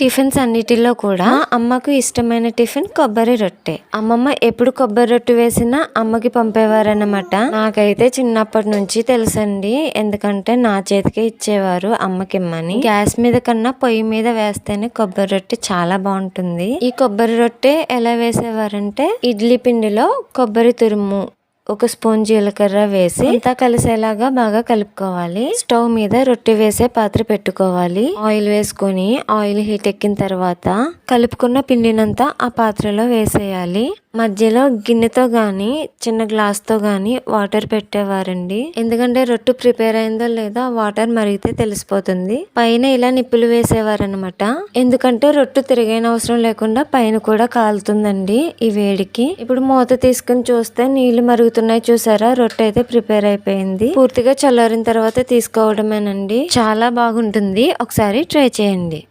Tiffins అన్నిటిలో కూడా అమ్మకు ఇష్టమైన టిఫిన్ కొబ్బరి రొట్టె. అమ్మమ్మ ఎప్పుడు కొబ్బరి రొట్టె వేసినా అమ్మకి పంపేవారన్నమాట. నాకైతే చిన్నప్పటి నుంచి తెలుసండి, ఎందుకంటే నా చేతికే ఇచ్చేవారు అమ్మకిమ్మని. గ్యాస్ మీద కన్నా పొయ్యి మీద వేస్తేనే కొబ్బరి రొట్టె చాలా బాగుంటుంది. ఈ కొబ్బరి రొట్టె ఎలా వేసేవారంటే, ఇడ్లీ పిండిలో కొబ్బరి తురుము, ఒక స్పూన్ జీలకర్ర వేసి అంతా కలిసేలాగా బాగా కలుపుకోవాలి. స్టవ్ మీద రొట్టె వేసే పాత్ర పెట్టుకోవాలి. ఆయిల్ వేసుకొని ఆయిల్ హీట్ ఎక్కిన తర్వాత కలుపుకున్న పిండినంతా ఆ పాత్రలో వేసేయాలి. మధ్యలో గిన్నెతో గాని చిన్న గ్లాస్ తో గాని వాటర్ పెట్టేవారండి, ఎందుకంటే రొట్టె ప్రిపేర్ అయిందో లేదో వాటర్ మరిగితే తెలిసిపోతుంది. పైన ఇలా నిప్పులు వేసేవారనమాట, ఎందుకంటే రొట్టె తిరిగైన అవసరం లేకుండా పైన కూడా కాలుతుందండి ఈ వేడికి. ఇప్పుడు మూత తీసుకుని చూస్తే నీళ్లు మరుగుతున్నాయి చూసారా, రొట్టె అయితే ప్రిపేర్ అయిపోయింది. పూర్తిగా చల్లారిన తర్వాత తీసుకోవడమేనండి. చాలా బాగుంటుంది, ఒకసారి ట్రై చేయండి.